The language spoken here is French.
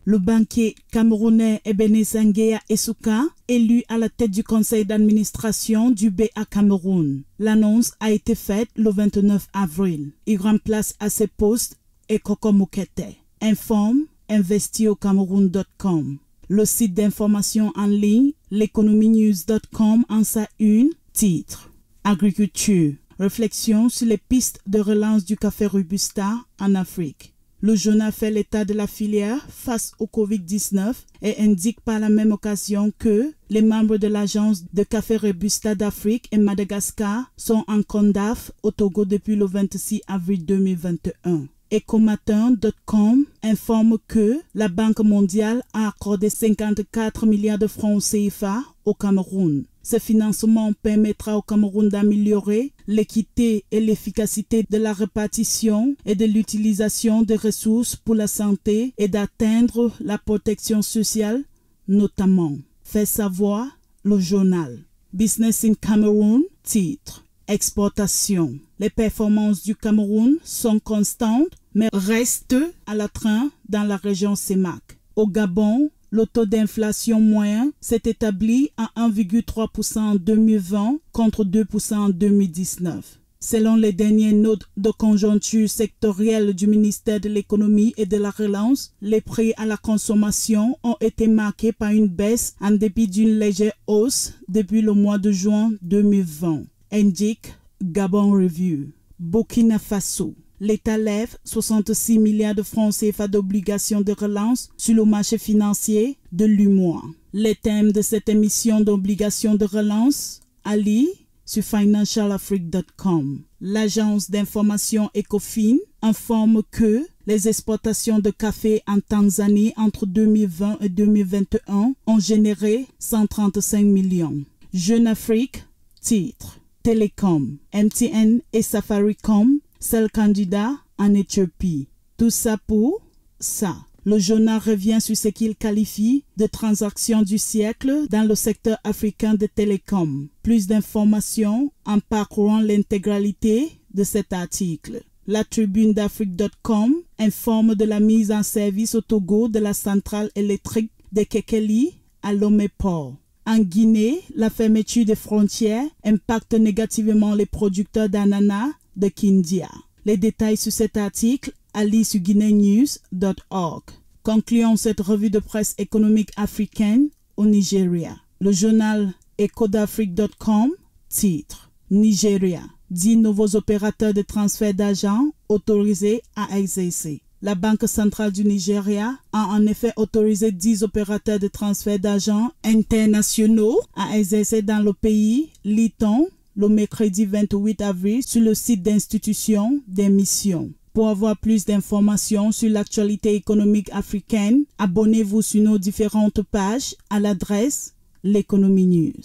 Le banquier camerounais Ebenezer Ngea Esouka, élu à la tête du conseil d'administration du BA Cameroun. L'annonce a été faite le 29 avril. Il remplace à ce poste Ekoko Mokete. Informe investiocameroun.com. Le site d'information en ligne l'economynews.com en sa une, titre Agriculture. Réflexion sur les pistes de relance du café Robusta en Afrique. Le journal fait l'état de la filière face au Covid-19 et indique par la même occasion que les membres de l'agence de café Robusta d'Afrique et Madagascar sont en CONDAF au Togo depuis le 26 avril 2021. Ecomatin.com informe que la Banque mondiale a accordé 54 milliards de francs CFA au Cameroun. Ce financement permettra au Cameroun d'améliorer l'équité et l'efficacité de la répartition et de l'utilisation des ressources pour la santé et d'atteindre la protection sociale, notamment. Fait savoir le journal. Business in Cameroon, titre Exportation. Les performances du Cameroun sont constantes, mais restent à la traîne dans la région CEMAC. Au Gabon, le taux d'inflation moyen s'est établi à 1,3% en 2020 contre 2% en 2019. Selon les dernières notes de conjoncture sectorielle du ministère de l'économie et de la relance, les prix à la consommation ont été marqués par une baisse en dépit d'une légère hausse depuis le mois de juin 2020, indique Gabon Review. Burkina Faso. L'État lève 66 milliards de francs CFA d'obligations de relance sur le marché financier de l'UEMOA. Les thèmes de cette émission d'obligations de relance à lire sur financialafrique.com. L'agence d'information Ecofin informe que les exportations de café en Tanzanie entre 2020 et 2021 ont généré 135 millions. Jeune Afrique, titre Télécom, MTN et Safaricom, seul candidat en Éthiopie. Tout ça pour ça. Le journal revient sur ce qu'il qualifie de transaction du siècle dans le secteur africain de télécom. Plus d'informations en parcourant l'intégralité de cet article. La tribune d'Afrique.com informe de la mise en service au Togo de la centrale électrique de Kekeli à Lomé-Port. En Guinée, la fermeture des frontières impacte négativement les producteurs d'ananas de Kindia. Les détails sur cet article à lire sur guineanews.org. Concluons cette revue de presse économique africaine au Nigeria. Le journal ecodafrique.com, titre Nigeria. 10 nouveaux opérateurs de transfert d'argent autorisés à exercer. La Banque centrale du Nigeria a en effet autorisé 10 opérateurs de transfert d'argent internationaux à exercer dans le pays, lit-on le mercredi 28 avril sur le site d'institution des missions. Pour avoir plus d'informations sur l'actualité économique africaine, abonnez-vous sur nos différentes pages à l'adresse l'Economy News.